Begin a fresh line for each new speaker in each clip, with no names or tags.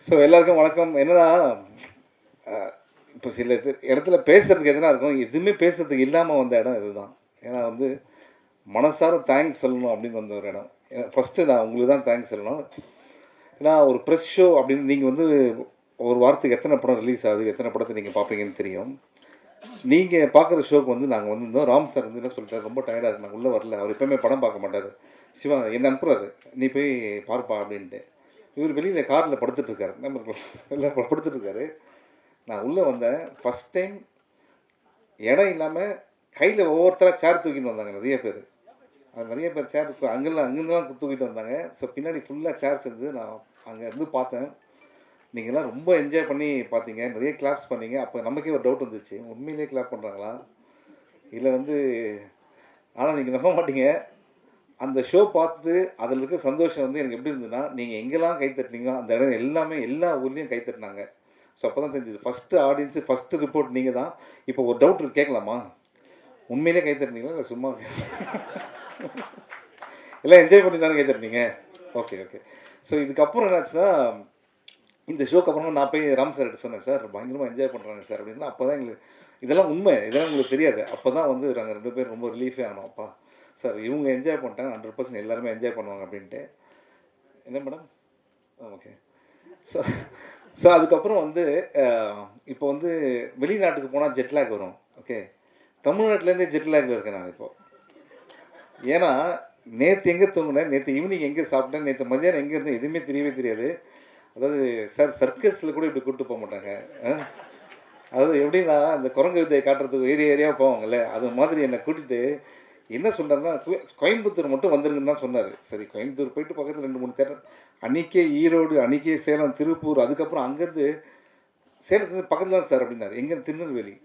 So எல்லாருக்கும் வணக்கம். என்னன்னா இப்போ சில இடத்துல பேசுறதுக்கு எதுனா இருக்கும், எதுவுமே பேசுறதுக்கு இல்லாமல் வந்த இடம் இதுதான். ஏன்னா வந்து மனசார தேங்க்ஸ் சொல்லணும் அப்படின்னு வந்த ஒரு இடம். ஃபஸ்ட்டு நான் உங்களுக்கு தான் தேங்க்ஸ் சொல்லணும். ஏன்னா ஒரு ப்ரெஸ் ஷோ அப்படின்னு நீங்கள் வந்து ஒரு வாரத்துக்கு எத்தனை படம் ரிலீஸ் ஆகுது, எத்தனை படத்தை நீங்கள் பார்ப்பீங்கன்னு தெரியும். நீங்கள் பார்க்குற ஷோக்கு வந்து நாங்கள் வந்திருந்தோம். ராம் சார் வந்து என்ன சொல்லிட்டாரு, ரொம்ப டயர்டாக இருக்கு, நாங்கள் உள்ளே வரல. அவர் எப்பவுமே படம் பார்க்க மாட்டார். சிவா என்ன அனுப்புறாரு, நீ போய் பார்ப்பா அப்படின்ட்டு. இவர் வெளியில் காரில் படுத்துட்ருக்காரு, நம்ம எல்லாம் படுத்துட்ருக்காரு. நான் உள்ளே வந்தேன். ஃபஸ்ட் டைம் இடம் இல்லாமல் கையில் ஒவ்வொருத்தராக சேர் தூக்கிட்டு வந்தாங்க நிறைய பேர். அது நிறைய பேர் சேர் அங்கேருந்துலாம் தூக்கிட்டு வந்தாங்க. ஸோ பின்னாடி ஃபுல்லாக சேர்ஸ் இருந்து நான் அங்கே இருந்து பார்த்தேன். நீங்கள்லாம் ரொம்ப என்ஜாய் பண்ணி பார்த்தீங்க, நிறைய கிளாப்ஸ் பண்ணீங்க. அப்போ நமக்கே ஒரு டவுட் வந்துச்சு, உண்மையிலேயே கிளாப் பண்ணுறாங்களா இல்லை வந்து. ஆனால் நீங்கள் நம்ப மாட்டீங்க, அந்த ஷோ பார்த்து அதில் இருக்க சந்தோஷம் வந்து எனக்கு எப்படி இருந்ததுன்னா, நீங்கள் எங்கெல்லாம் கை தட்டினீங்களோ அந்த இடம் எல்லாமே எல்லா ஊர்லேயும் கை தட்டினாங்க. ஸோ அப்போ தான் தெரிஞ்சுது, ஃபஸ்ட்டு ஆடியன்ஸு ஃபஸ்ட்டு ரிப்போர்ட் நீங்கள் தான். இப்போ ஒரு டவுட் கேட்கலாமா, உண்மையிலே கை தட்டினீங்களா இல்லை சும்மா எல்லாம் என்ஜாய் பண்ணி தானே கை தட்டினீங்க? Okay okay. ஸோ இதுக்கப்புறம் என்னாச்சுன்னா, இந்த ஷோக்கு அப்புறமா நான் போய் ராம் சார் சொன்னேன், சார் பயங்கரமாக என்ஜாய் பண்ணுறாங்க சார் அப்படின்னா. அப்போ தான் எங்களுக்கு இதெல்லாம் உண்மை, இதெல்லாம் உங்களுக்கு தெரியாது. அப்போ தான் வந்து நாங்கள் 2 பேரும் ரொம்ப ரிலீஃபே ஆனோம். அப்பா சார் இவங்க என்ஜாய் பண்ணிட்டாங்க, 100% எல்லாருமே என்ஜாய் பண்ணுவாங்க அப்படின்ட்டு. என்ன மேடம்? ஓகே. ஸோ ஸோ அதுக்கப்புறம் வந்து இப்போ வந்து வெளிநாட்டுக்கு போனால் ஜெட்லாக் வரும். ஓகே, தமிழ்நாட்டிலேருந்தே ஜெட்லாகில் இருக்கேன் நான் இப்போது. ஏன்னா நேற்று எங்கே தூங்கினேன், நேற்று ஈவினிங் எங்கே சாப்பிட்டேன், நேற்று மதியானம் எங்கே இருந்தேன் எதுவுமே தெரியவே தெரியாது. அதாவது சார் சர்க்கஸில் கூட இப்படி கூப்பிட்டு போக மாட்டாங்க. அதாவது எப்படின்னா அந்த குரங்கு வித்தையை காட்டுறதுக்கு ஏரியாவாக போவாங்கல்ல, அது மாதிரி என்னை கூட்டிகிட்டு என்ன சொல்கிறாருன்னா, கோயம்புத்தூர் மட்டும் வந்துருங்கன்னு தான் சொன்னார். சரி கோயம்புத்தூர் போயிட்டு பக்கத்தில் 2-3 தேட்டர், அன்றைக்கே ஈரோடு, அன்றைக்கே சேலம், திருப்பூர், அதுக்கப்புறம் அங்கேருந்து சேலத்துலேருந்து பக்கத்தில் தான் சார் அப்படின்னாரு. எங்கேருந்து? திருநெல்வேலி.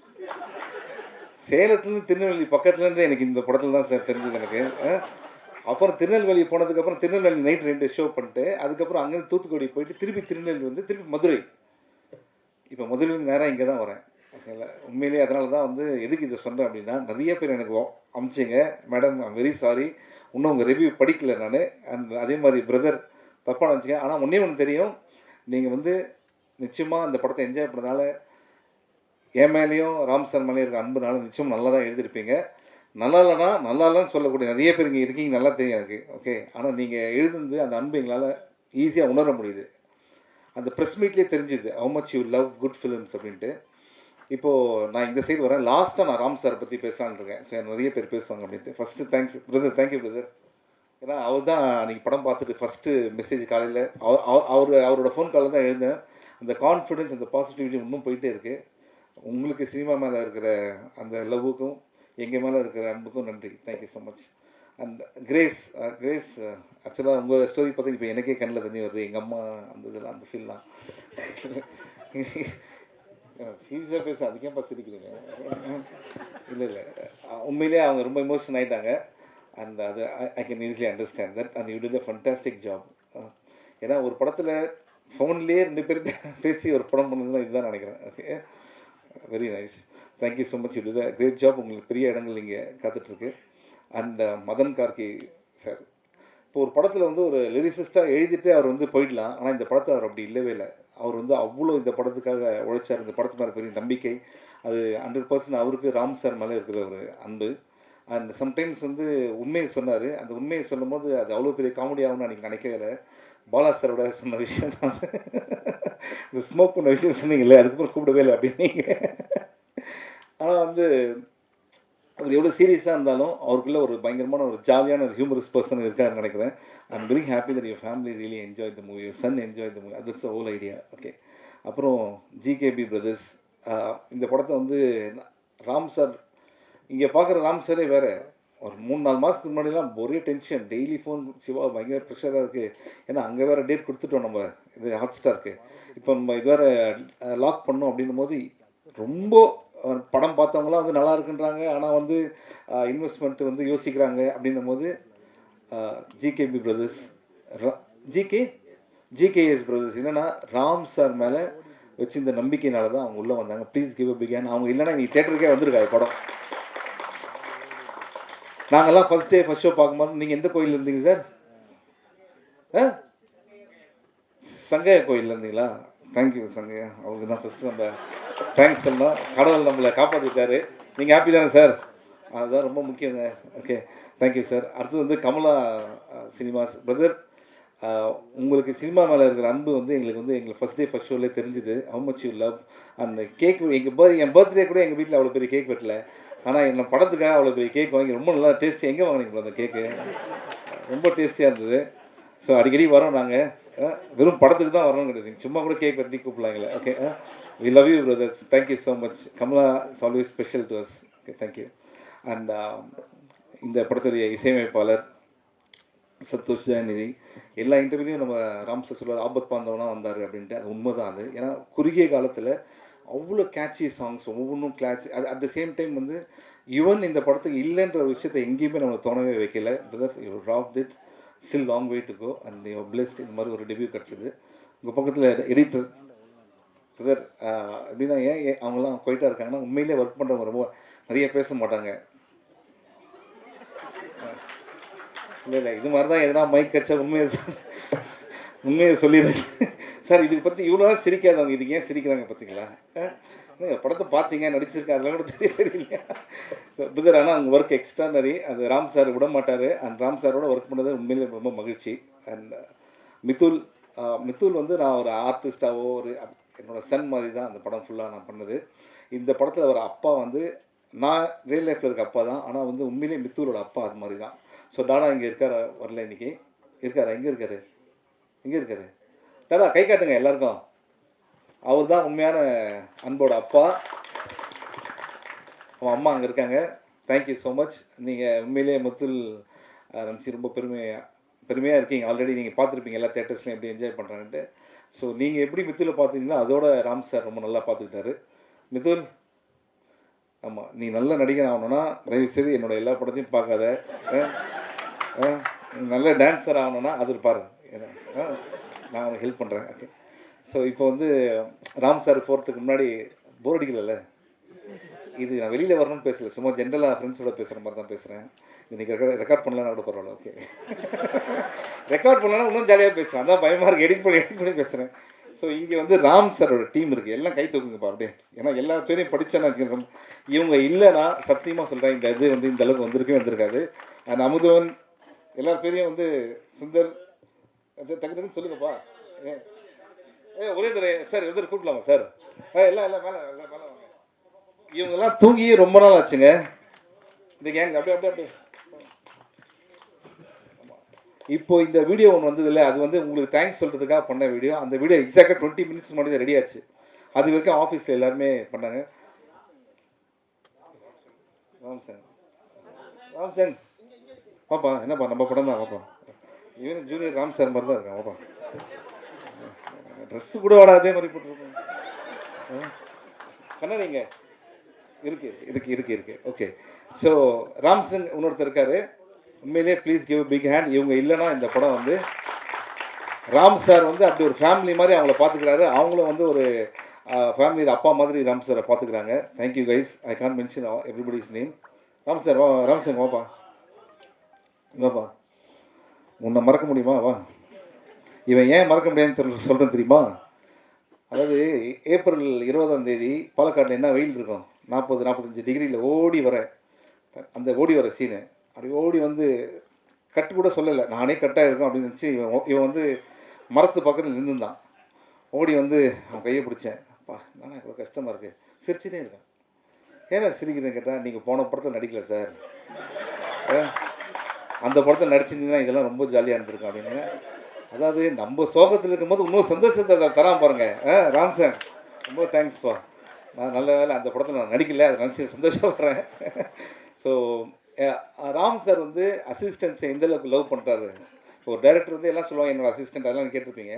சேலத்துலேருந்து திருநெல்வேலி பக்கத்துலேருந்து எனக்கு இந்த படத்தில் தான் சார் தெரிஞ்சது எனக்கு. அப்புறம் திருநெல்வேலி போனதுக்கப்புறம் திருநெல்வேலி நைட் 2 ஷோ பண்ணிட்டு அதுக்கப்புறம் அங்கேருந்து தூத்துக்குடி போயிட்டு திருப்பி திருநெல்வேலி வந்து திருப்பி மதுரை. இப்போ மதுரையிலேருந்து நேராக இங்கே தான் வரேன். ஓகேங்களா? உண்மையிலேயே அதனால தான் வந்து எதுக்கு இதை சொன்னேன் அப்படின்னா, நிறைய பேர் எனக்கு அமிச்சிங்க, மேடம் ஐம் வெரி சாரி, இன்னும் உங்கள் ரிவ்யூ படிக்கல நான். அதே மாதிரி பிரதர் தப்பாக நினச்சிங்க. ஆனால் ஒன்று தெரியும், நீங்கள் வந்து நிச்சயமாக அந்த படத்தை என்ஜாய் பண்ணதால என் மேலேயும் ராம் சார் மேலேயும் இருக்க அன்புனால நிச்சயம் நல்லா தான் எழுதியிருப்பீங்க. நல்லா இல்லைனா நல்லா இல்லைன்னு சொல்லக்கூடிய நிறைய பேர் இங்கே இருக்கீங்க, நல்லா தெரியும் எனக்கு. ஓகே, ஆனால் நீங்கள் எழுதுனது அந்த அன்பு எங்களால் ஈஸியாக உணர முடியுது. அந்த ப்ரெஸ் மீட்லேயே தெரிஞ்சுது how much you love good films அப்படின்ட்டு. இப்போது நான் இந்த சைடு வரேன். லாஸ்ட்டாக நான் ராம் சாரை பற்றி பேசலான்னு இருக்கேன். ஸோ நிறைய பேர் பேசுவாங்க அப்படின்ட்டு. First thanks brother, thank you brother. ஏன்னா அவர் தான் அன்றைக்கி படம் பார்த்துட்டு ஃபஸ்ட்டு மெசேஜ் காலையில் அவரோட ஃபோன் காலில் தான் எழுந்தேன். அந்த கான்ஃபிடென்ஸ், அந்த பாசிட்டிவிட்டி இன்னும் போயிட்டே இருக்குது. உங்களுக்கு சினிமா மேலே இருக்கிற அந்த லவ்வுக்கும் எங்கள் மேலே இருக்கிற அன்புக்கும் நன்றி. Thank you so much. And grace ஆக்சுவலாக உங்கள் ஸ்டோரி பார்த்து இப்போ எனக்கே கண்ணில் தண்ணி வருது. எங்கள் அம்மா அந்த இதெல்லாம், அந்த ஃபீல்லாம் சீரியஸாக பேச அதுக்கே பார்த்துருக்கிறீங்க. இல்லை உண்மையிலே அவங்க ரொம்ப எமோஷன் ஆகிட்டாங்க. அண்ட் அது I can easily understand that. And you did a fantastic job. ஏன்னா ஒரு படத்தில் ஃபோன்லேயே 2 பேர் பேசி ஒரு படம் பண்ணதுன்னா இதுதான் நினைக்கிறேன். Okay, very nice. Thank you so much. இது கிரேட் ஜாப். உங்களுக்கு பெரிய இடங்கள் இங்கே காத்துட்ருக்கு. அண்ட் மதன் கார்கி சார், இப்போ ஒரு படத்தில் வந்து ஒரு லிரிசிஸ்ட்டாக எழுதிட்டு அவர் வந்து போயிடலாம். ஆனால் இந்த படத்தை அவர் அப்படி இல்லவே இல்லை. அவர் வந்து அவ்வளோ இந்த படத்துக்காக உழைச்சார். இந்த படத்து மேலே பெரிய நம்பிக்கை. அது 100% அவருக்கு ராம் சார் மேலே இருக்கிற ஒரு அன்பு. அண்ட் சம்டைம்ஸ் வந்து உண்மையை சொன்னார். அந்த உண்மையை சொல்லும் போது அது அவ்வளோ பெரிய காமெடி ஆகும்னு அன்றைக்கி நினைக்கவே இல்லை. பாலா சாரோட சொன்ன விஷயம் தான் இந்த ஸ்மோக் பண்ண விஷயம் சொன்னீங்களே, அதுக்கப்புறம் கூப்பிடவே இல்லை அப்படின்னீங்க. ஆனால் வந்து அவர் எவ்வளோ சீரியஸாக இருந்தாலும் அவருக்குள்ள ஒரு பயங்கரமான ஒரு ஜாலியான ஒரு ஹியூமரஸ் பர்சன் இருக்காருன்னு நினைக்கிறேன். I'm very happy that your family really enjoy the movie, your son enjoy the movie. That's the whole idea. Okay, அப்புறம் ஜிகேபி பிரதர்ஸ். இந்த படத்தை வந்து ராம் சார் இங்கே பார்க்குற ராம் சாரே வேறு. ஒரு 3-4 மாதத்துக்கு முன்னாடிலாம் ஒரே டென்ஷன், டெய்லி ஃபோன், சிவா பயங்கர ப்ரெஷராக இருக்குது. ஏன்னா அங்கே வேறு டேட் கொடுத்துட்டோம் நம்ம, இது ஹாட் ஸ்டாருக்கு. இப்போ நம்ம இது வேறு லாக் பண்ணோம் அப்படின்னும் போது ரொம்ப படம் பார்த்தவங்களாம் வந்து நல்லா இருக்குன்றாங்க. ஆனால் வந்து இன்வெஸ்ட்மெண்ட்டு வந்து யோசிக்கிறாங்க அப்படின்னும் போது ஜிகேபி பிரதர்ஸ், ஜிகேஎஸ் பிரதர்ஸ் என்னென்னா ராம் சார் மேலே வச்சு இந்த நம்பிக்கையினால தான் அவங்க உள்ளே வந்தாங்க. Please give a big hand. அவங்க இல்லைன்னா நீ தேட்டருக்கே வந்திருக்காது படம். நாங்கள்லாம் ஃபஸ்ட் ஷோ பார்க்கும்போது நீங்கள் எந்த கோயில் இருந்தீங்க சார்? சங்கையா கோயிலில் இருந்தீங்களா? தேங்க்யூ சங்கையா, அவருக்கு தான் ஃபஸ்ட்டு நம்ம தேங்க்ஸ் சொல்லலாம். கடவுள் நம்மளை காப்பாற்றிட்டாரு. நீங்கள் ஹாப்பி தானே சார்? அதுதான் ரொம்ப முக்கியங்க. Okay, thank you sir. அடுத்தது வந்து கமலா சினிமாஸ் பிரதர். உங்களுக்கு சினிமா மேலே இருக்கிற அன்பு வந்து எங்களுக்கு ஃபஸ்ட் டே ஃபஸ்ட் ஷோலேயே தெரிஞ்சுது. How much you love. அந்த கேக் என் பர்த்டே கூட எங்கள் வீட்டில் அவ்வளோ பெரிய கேக் வெட்டல. ஆனால் என்ன படத்துக்காக அவ்வளோ பெரிய கேக் வாங்கி ரொம்ப நல்லா டேஸ்டி. எங்கே வாங்கினீங்களா அந்த கேக்கு? ரொம்ப டேஸ்டியாக இருந்தது. ஸோ அடிக்கடி வரோம் நாங்கள். வெறும் படத்துக்கு தான் வரணும் கிடையாது, சும்மா கூட கேக் வெட்டி கூப்பிடலாங்களே. Okay, we love you brothers. Thank you so much. Kamala is always special to us. Okay, thank you. And இந்த படத்துடைய இசையமைப்பாளர் சந்தோஷ் ஜெயநிதி. எல்லா இன்டர்வியூலையும் நம்ம ராம் சார் சொல்லுவார் ஆபத் பாந்தவனா வந்தார் அப்படின்ட்டு. அது உண்மை தான். அது ஏன்னா குறுகிய காலத்தில் அவ்வளோ கேட்சி சாங்ஸ் ஒவ்வொன்றும் கிளாச். அது அட் த சேம் டைம் வந்து ஈவன் இந்த படத்துக்கு இல்லைன்ற ஒரு விஷயத்தை எங்கேயுமே நம்ம தோணவே வைக்கல. Brother, you rock it. Still long way to go and you blessed. இந்த மாதிரி ஒரு டெபியூ கிடச்சிது. உங்கள் பக்கத்தில் எடிட்டர் பிரதர் எப்படின்னா ஏன் அவங்களாம் போயிட்டா இருக்காங்கன்னா உண்மையிலே ஒர்க் பண்ணுறவங்க ரொம்ப நிறைய பேச மாட்டாங்க. இல்லை இது மாதிரி தான் எதனா மைக் கட்சா உண்மையை சொல்லிடுறேன் சார். இதுக்கு பற்றி இவ்வளோ சிரிக்காதவங்க இதுக்கு ஏன் சிரிக்கிறாங்க பார்த்தீங்களா? படத்தை பார்த்தீங்க, நடிச்சிருக்கா, அதெல்லாம் கூட தெரியலையா பிரதர்? ஆனால் அவங்க ஒர்க் எக்ஸ்ட்ரானரி. அது ராம் சார் விட மாட்டார். அண்ட் ராம் சாரோட ஒர்க் பண்ணது உண்மையிலே ரொம்ப மகிழ்ச்சி. அண்ட் மித்துல் வந்து நான் ஒரு ஆர்டிஸ்டாவோ ஒரு என்னோடய சன் மாதிரி தான் அந்த படம் ஃபுல்லாக நான் பண்ணது. இந்த படத்தில் ஒரு அப்பா வந்து நான் ரியல் லைஃப்பில் இருக்க அப்பா தான், ஆனால் வந்து உண்மையிலே மித்துலோட அப்பா அது மாதிரி தான். ஸோ டாடா இங்கே இருக்கார், வரல இன்றைக்கி. இருக்காரா? எங்கே இருக்காரு? டாடா கை காட்டுங்க எல்லாருக்கும். அவர் தான் உண்மையான அன்போட அப்பா. அவன் அம்மா அங்கே இருக்காங்க. Thank you so much. நீங்கள் உண்மையிலே முத்துல் நினச்சி ரொம்ப பெருமையாக இருக்கீங்க. ஆல்ரெடி நீங்கள் பார்த்துருப்பீங்க எல்லா தேட்டர்ஸ்லையும் எப்படி என்ஜாய் பண்ணுறாங்கன்ட்டு. ஸோ நீங்கள் எப்படி மித்துலை பார்த்தீங்களோ அதோட ராம் சார் ரொம்ப நல்லா பார்த்துக்கிட்டாரு. மித்துல், ஆமாம், நீ நல்ல நடிகர் ஆகணும்னா தயவுசெய்து என்னோட எல்லா படத்தையும் பார்க்காத. நல்ல டான்ஸர் ஆகணும்னா அது பாரு, நான் அவனுக்கு ஹெல்ப் பண்ணுறேன். ஓகே, ஸோ இப்போ வந்து ராம் சார் போகிறதுக்கு முன்னாடி போர் அடிக்கல. இது நான் வெளியில் வரணும்னு பேசலை, சும்மா ஜென்ரலாக ஃப்ரெண்ட்ஸோட பேசுகிற மாதிரி தான் பேசுகிறேன். இன்றைக்கி ரெக்கார்ட் பண்ணலன்னா கூட பரவாயில்ல. ஓகே, ரெக்கார்ட் பண்ணலன்னா இன்னும் ஜாலியாக பேசுகிறேன். அதான் பயமாக இருக்குது, எடிட் பண்ணி பேசுகிறேன். ஸோ இங்கே வந்து ராம் சாரோட டீம் இருக்குது. எல்லாம் கை தூக்குங்கப்பா அப்படியே. ஏன்னா எல்லா பேரையும் படித்தேன்னா இவங்க இல்லைன்னா சத்தியமாக சொல்கிறேன் இந்த இது வந்து இந்த அளவுக்கு வந்திருக்காது. அந்த அமுதவன் எல்லா பேரையும் வந்து சுந்தர் டக்குன்னு சொல்லுங்கப்பா. ஒரே தடவை சார் எதிர் கூப்பிடலாமா சார்? எல்லாம் மேலே வாங்க. இவங்கெல்லாம் தூங்கி ரொம்ப நாள் ஆச்சுங்க. இந்த கேங் அப்படியே இப்போ இந்த வீடியோ ஒன்று வந்தது இல்லை, அது வந்து உங்களுக்கு தேங்க்ஸ் சொல்கிறதுக்காக பண்ண வீடியோ. அந்த வீடியோ எக்ஸாக்டாக 20 மினிட்ஸ் முன்னாடி ரெடி ஆச்சு. அது வரைக்கும் ஆஃபீஸில் எல்லாருமே பண்ணாங்க. ராம் சார் பாப்பா, என்னப்பா நம்ம படம் தான் பாப்பா. ஈவன் ஜூனியர் ராம் சார் மாதிரி தான் இருக்கான் பாப்பா. ட்ரெஸ்ஸு கூட வாடா அதே மாதிரி போட்டுருக்கோம். கண்ணாடிங்க இருக்கு. ஓகே, ஸோ ராம் சிங் இன்னொருத்தர் இருக்காரு. உண்மையிலே ப்ளீஸ் கிவ் பிக் ஹேண்ட். இவங்க இல்லைன்னா இந்த படம் வந்து ராம் சார் வந்து அப்படி ஒரு ஃபேமிலி மாதிரி அவங்கள பார்த்துக்கிறாரு. அவங்களும் வந்து ஒரு ஃபேமிலியில் அப்பா மாதிரி ராம் சாரை பார்த்துக்கிறாங்க. Thank you guys. I can't mention everybody's name. Ram sir Ram Singh வாப்பா. உன்னை மறக்க முடியுமா? வா. இவன் ஏன் மறக்க முடியாதுன்னு சொல்கிறேன் தெரியுமா? அதாவது ஏப்ரல் 20ஆம் தேதி பாலக்காட்டில் என்ன வெயில் இருக்கும், 40-45 டிகிரியில் ஓடி வர சீனு. அப்படி ஓடி வந்து கட்டு கூட சொல்லலை, நானே கட்டாக இருக்கும் அப்படின்னு நினச்சி இவன் வந்து மரத்து பக்கத்தில் நின்றுந்தான். ஓடி வந்து அவன் கையை பிடிச்சேன். அப்பா நானே இவ்வளோ கஷ்டமாக இருக்குது. சிரிச்சுட்டே இருக்கேன். ஏன்னா சிரிக்கிறேன்னு கேட்டால், நீங்கள் போன படத்தில் நடிக்கல சார், அந்த படத்தில் நடிச்சிருந்தீங்கன்னா இதெல்லாம் ரொம்ப ஜாலியாக இருந்திருக்கும் அப்படின்னு. அதாவது நம்ம சோகத்தில் இருக்கும்போது இன்னும் சந்தோஷத்தை தரான் பாருங்க. ராம் சார் ரொம்ப தேங்க்ஸ்ப்பா. நான் நல்ல வேலை அந்த படத்தில் நான் நடிக்கல, அதை நினச்சி சந்தோஷப்படுறேன். ஸோ ராம் சார் வந்து அசிஸ்டன்ஸை எந்தளவுக்கு லவ் பண்ணுறாரு. ஒரு டைரக்டர் வந்து எல்லாம் சொல்லுவாங்க என்னோடய அசிஸ்டன்ட், அதெல்லாம் கேட்டிருப்பீங்க.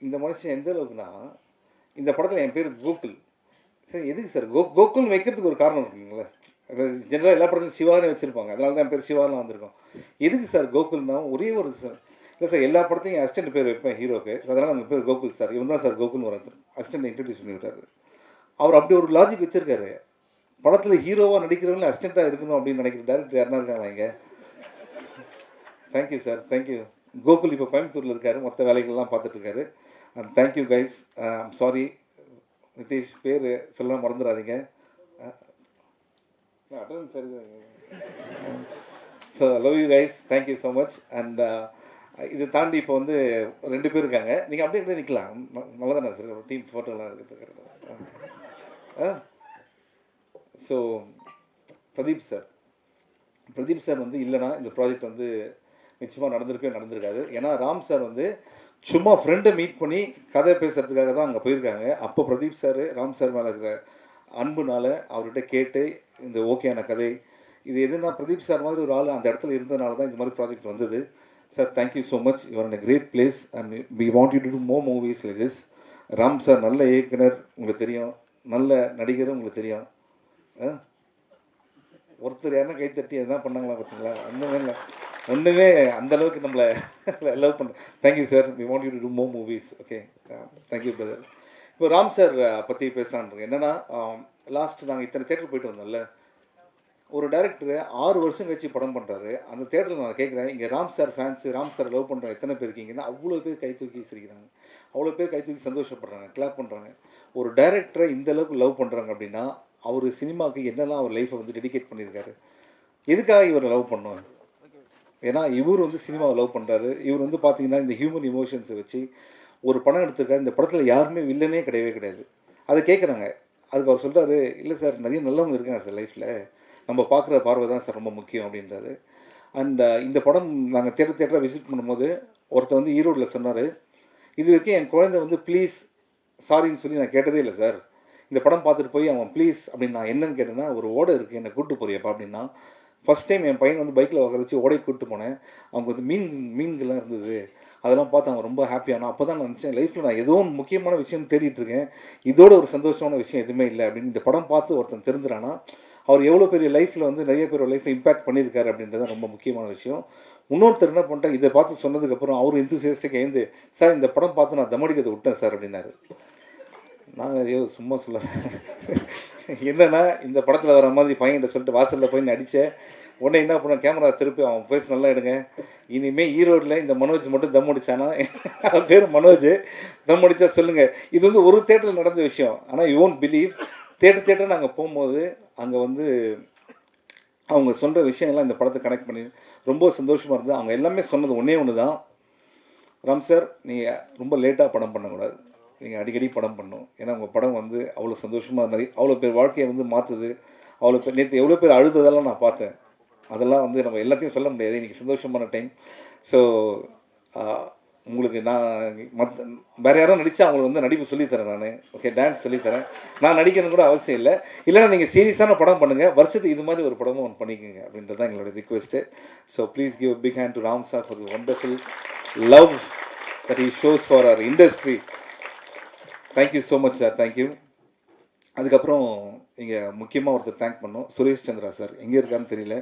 இந்த மனுஷன் எந்த அளவுக்குன்னா, இந்த படத்தில் என் பேர் கோகுல். சார் எதுக்கு சார் கோகுல் வைக்கிறதுக்கு ஒரு காரணம் இருக்குங்களே. ஜென்ரலாக எல்லா படத்துலையும் சிவானே வச்சுருப்பாங்க, அதனால தான் என் பேர் சிவாலாம் வந்திருக்கோம். எதுக்கு சார் கோகுல்னா ஒரே ஒரு சார் இல்லை சார், எல்லா படத்தையும் அசிஸ்டன்ட் பேர் வைப்பேன் ஹீரோக்கு, அதனால் நம்ம பேர் கோகுல் சார். இவன் தான் சார் கோகுல்னு வர அசிஸ்டன்ட் இன்ட்ரடியூஸ் பண்ணிவிட்டாரு. அவர் அப்படி ஒரு லாஜிக் வச்சுருக்காரு. படத்தில் ஹீரோவாக நடிக்கிறவங்களே அசிஸ்டண்ட்டாக இருக்கணும் அப்படின்னு நினைக்கிற டேரக்டர் யாருனா இருக்காங்களா இங்கே? Thank you sir, thank you. கோகுல் இப்போ கோயம்புத்தூரில் இருக்கார், மொத்த வேலைகள்லாம் பார்த்துட்ருக்காரு. And thank you guys. I'm sorry Nitish பேர் சொல்ல மறந்துடாதீங்க. அட்டன் சரி. So love you guys, thank you so much. And இதை தாண்டி இப்போ வந்து 2 பேர் இருக்காங்க. நீங்கள் அப்படியே நிற்கலாம், நல்லா தானே சார் ஒரு டீம் ஃபோட்டோலாம் இருக்குது. ஸோ பிரதீப் சார் வந்து இல்லைனா இந்த ப்ராஜெக்ட் வந்து நிச்சயமாக நடந்திருக்காது. ஏன்னா ராம் சார் வந்து சும்மா ஃப்ரெண்டை மீட் பண்ணி கதை பேசுகிறதுக்காக தான் அங்கே போயிருக்காங்க. அப்போ பிரதீப் சார் ராம் சார் மேலே இருக்கிற அன்புனால அவர்கிட்ட கேட்டு இந்த ஓகேயான கதை இது எதுனா பிரதீப் சார் மாதிரி ஒரு ஆள் அந்த இடத்துல இருந்ததுனால தான் இந்த மாதிரி ப்ராஜெக்ட் வந்தது. Sir thank you so much, you're in a great place and we want you to do more movies like this. Ram sir நல்ல இயக்குனர் உங்களுக்கு தெரியும், நல்ல நடிகரும் உங்களுக்கு தெரியும். ஒருத்தர் யாருன்னா கைத்தட்டி எதுனா பண்ணாங்களா பார்த்தீங்களா? ஒன்றுமே அந்தளவுக்கு நம்மளை லவ் பண்ணுறேன். Thank you sir, we want you to do more movies. Okay, thank you brother. இப்போ ராம் சார் பற்றி பேசலான்றேன். என்னென்னா லாஸ்ட் நாங்கள் இத்தனை தேட்டர் போயிட்டு வந்தோம்ல, ஒரு டைரக்டர் 6 வருஷம் கழிச்சு படம் பண்ணுறாரு. அந்த தேட்டரில் நான் கேட்குறேன், இங்கே Ram sir fans Ram sir love பண்ணுற எத்தனை பேர் இருக்கீங்கன்னா அவ்வளோ பேர் கை தூக்கி சிரிக்கிறாங்க, அவ்வளோ பேர் கை தூக்கி சந்தோஷப்படுறாங்க, கிளாப் பண்ணுறாங்க. ஒரு டைரக்டரை இந்த அளவுக்கு லவ் பண்ணுறாங்க அப்படின்னா அவர் சினிமாவுக்கு என்னெல்லாம் அவர் லைஃப்பை வந்து டெடிகேட் பண்ணியிருக்காரு. எதுக்காக இவரை லவ் பண்ணுவார்? ஏன்னா இவர் வந்து சினிமாவை லவ் பண்ணுறாரு. இவர் வந்து பார்த்தீங்கன்னா இந்த ஹியூமன் இமோஷன்ஸை வச்சு ஒரு படம் எடுத்திருக்காரு. இந்த படத்தில் யாருமே வில்லனே கிடையாது. அதை கேட்குறாங்க. அதுக்கு அவர் சொல்கிறாரு, இல்லை சார் நிறைய நல்லவங்க இருக்காங்க சார் லைஃப்பில், நம்ம பார்க்குற பார்வை தான் சார் ரொம்ப முக்கியம் அப்படின்றாரு. அண்ட் இந்த படம் நாங்கள் தேட்டராக விசிட் பண்ணும்போது ஒருத்தர் வந்து ஈரோடில் சொன்னார், இது வரைக்கும் என் குழந்தை வந்து ப்ளீஸ் சாரின்னு சொல்லி நான் கேட்டதே இல்லை சார். இந்த படம் பார்த்துட்டு போய் அவன் ப்ளீஸ் அப்படின்னு நான் என்னன்னு கேட்டேன்னா, ஒரு ஓடை இருக்குது என்னை கூப்பிட்டு போறியப்பா அப்படின்னா. ஃபஸ்ட் டைம் என் பையன் வந்து பைக்கில் உட்கார வச்சு ஓடை கூப்பிட்டு போனேன். அவங்க வந்து மீன்கள்லாம் இருந்தது, அதெல்லாம் பார்த்து அவன் ரொம்ப ஹாப்பியானா. அப்போ தான் நான் நினச்சேன், லைஃப்பில் நான் ஏதோ ஒன்று முக்கியமான விஷயம் தேடிட்டு இருக்கேன், இதோட ஒரு சந்தோஷமான விஷயம் எதுவுமே இல்லை அப்படின்னு. இந்த படம் பார்த்து ஒருத்தன் தெரிஞ்சுறானா அவர் எவ்வளோ பெரிய லைஃப்பில் வந்து நிறைய பேர் லைஃப்பை இம்பேக்ட் பண்ணியிருக்காரு அப்படின்றது ரொம்ப முக்கியமான விஷயம். இன்னொருத்தர் என்ன பண்ணிட்டேன், இதை பார்த்து சொன்னதுக்கப்புறம் அவர் இன்தூசியாஸ்டிக்காக எழுந்து, சார் இந்த படம் பார்த்து நான் தமடிக்கிறதை விட்டேன் சார் அப்படின்னாரு. நாங்கள் சும்மா சொல்ல என்னென்னா, இந்த படத்தில் வர மாதிரி பையன்கிட்ட சொல்லிட்டு வாசலில் போய் அடித்தேன். உடனே என்ன பண்ண, கேமரா திருப்பி அவன் பேச நல்லா எடுங்க, இனிமேல் ஈரோடில் இந்த மனோஜ் மட்டும் தம் அடித்தானா, அவன் பேர் மனோஜ், தம் அடித்தா சொல்லுங்கள். இது வந்து ஒரு தேட்டரில் நடந்த விஷயம். ஆனால் யூ ஒன்ட் பிலீவ், தேட்டர் நாங்கள் போகும்போது அங்கே வந்து அவங்க சொல்கிற விஷயங்கள்லாம் இந்த படத்தை கனெக்ட் பண்ணி ரொம்ப சந்தோஷமாக இருந்தது. அவங்க எல்லாமே சொன்னது ஒன்று தான், ராம் சார் நீங்கள் ரொம்ப லேட்டாக படம் பண்ணக்கூடாது, நீங்கள் அடிக்கடி படம் பண்ணணும். ஏன்னா உங்கள் படம் வந்து அவ்வளோ சந்தோஷமாக இருந்தது, அவ்வளோ பேர் வாழ்க்கையை வந்து மாற்றுது. அவ்வளோ பேர் நேற்று எவ்வளோ பேர் அழுததெல்லாம் நான் பார்த்தேன். அதெல்லாம் வந்து நம்ம எல்லாத்தையும் சொல்ல முடியாது. இன்றைக்கி சந்தோஷமான டைம். ஸோ உங்களுக்கு நான் வேறு யாரும் நடித்தா அவங்களுக்கு வந்து நடிப்பு சொல்லித்தரேன் நான். ஓகே, டான்ஸ் சொல்லித்தரேன். நான் நடிக்கணும் கூட அவசியம் இல்லை. இல்லைன்னா நீங்கள் சீரியஸான படம் பண்ணுங்கள், வருஷத்துக்கு இது மாதிரி ஒரு படமும் ஒன்று பண்ணிக்கோங்க அப்படின்றது தான் எங்களோட request. So please give big hand to Ram sir for the wonderful love that he shows for our industry. Thank you so much sir, thank you. அதுக்கப்புறம் இங்கே முக்கியமாக ஒருத்தர் தேங்க் பண்ணோம், சுரேஷ் சந்திரா சார். எங்கே இருக்காருன்னு தெரியல.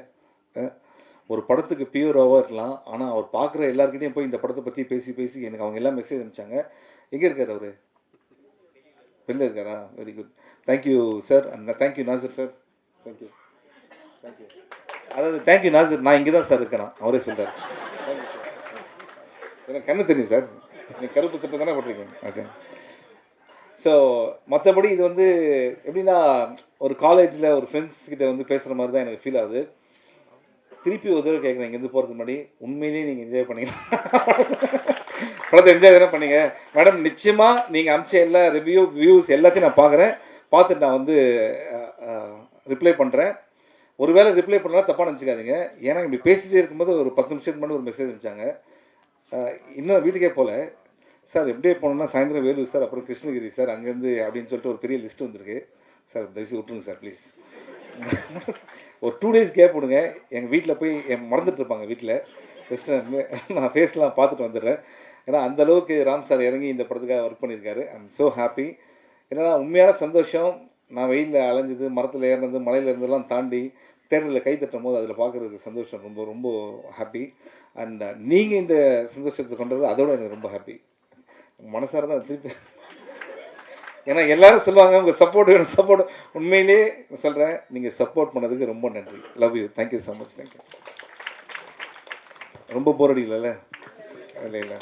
ஒரு படத்துக்கு பியூராவாக இருக்கலாம், ஆனால் அவர் பார்க்குற எல்லாருக்கிட்டையும் போய் இந்த படத்தை பற்றி பேசி எனக்கு அவங்க எல்லாம் மெசேஜ் அனுப்பிச்சாங்க. எங்கே இருக்கார் அவர்? வெளில இருக்காரா? Very good, thank you sir. And thank you Nassar sir, thank you. அதாவது தேங்க்யூ நாசர், நான் இங்கே தான் சார் இருக்கேன், அவரே சொல்கிறார். Thank you sir. எனக்கு கண்ணு தெரியும் சார், நீங்கள் கருப்பு சட்டை தானே போட்டிருக்கீங்க. ஓகே. ஸோ மற்றபடி இது வந்து எப்படின்னா, ஒரு காலேஜில் ஒரு ஃப்ரெண்ட்ஸ் கிட்ட வந்து பேசுகிற மாதிரி தான் எனக்கு ஃபீல் ஆகுது. திருப்பி ஒரு தடவை கேட்குறேன், இங்கேருந்து போகிறதுக்கு முன்னாடி, உண்மையிலேயே நீங்கள் என்ஜாய் பண்ணீங்களா? படத்தை என்ஜாய் தானே பண்ணீங்க மேடம்? நிச்சயமாக நீங்கள் அமிச்ச எல்லா வியூஸ் எல்லாத்தையும் நான் பார்க்குறேன். பார்த்துட்டு நான் வந்து ரிப்ளை பண்ணுறேன். ஒருவேளை ரிப்ளை பண்ணலாம் தப்பாக நினச்சிக்காதீங்க. ஏன்னா இப்படி பேசிகிட்டே இருக்கும்போது ஒரு 10 நிமிஷத்துக்கு முன்னாடி ஒரு மெசேஜ் அனுப்பிச்சாங்க. இன்னும் வீட்டுக்கே போகல சார், எப்படியே போனோம்னா சாயந்தரம் வேலூர் சார், அப்புறம் கிருஷ்ணகிரி சார், அங்கேருந்து அப்படின்னு சொல்லிட்டு ஒரு பெரிய லிஸ்ட் வந்திருக்கு சார். தயவுசெய்து விட்டுருங்க சார் ப்ளீஸ். ஒரு 2 days கேப் விடுங்க. எங்கள் வீட்டில் போய் மறந்துட்டு இருப்பாங்க வீட்டில். ஜஸ்ட்டு நான் ஃபேஸ்லாம் பார்த்துட்டு வந்துடுறேன். ஏன்னா அந்தளவுக்கு ராம் சார் இறங்கி இந்த படத்துக்காக ஒர்க் பண்ணியிருக்காரு. I am so happy. ஏன்னா உண்மையான சந்தோஷம், நான் வெயிலில் அலைஞ்சது, மரத்தில் ஏறினது, மலையில் இருந்ததெல்லாம் தாண்டி தேட்டரில் கை தட்டும் போது அதில் பார்க்குறதுக்கு சந்தோஷம் ரொம்ப ரொம்ப ஹாப்பி. அண்ட் நீங்கள் இந்த சந்தோஷத்தை கொண்டது அதோட எனக்கு ரொம்ப ஹாப்பி. மனசார தான் திருப்பி. ஏன்னா எல்லாரும் சொல்லுவாங்க உங்கள் சப்போர்ட் வேணும், சப்போர்ட். உண்மையிலே சொல்கிறேன், நீங்கள் சப்போர்ட் பண்ணதுக்கு ரொம்ப நன்றி. Love you, thank you so much, thank you. ரொம்ப போர் அடிக்கல? இல்லை இல்லை.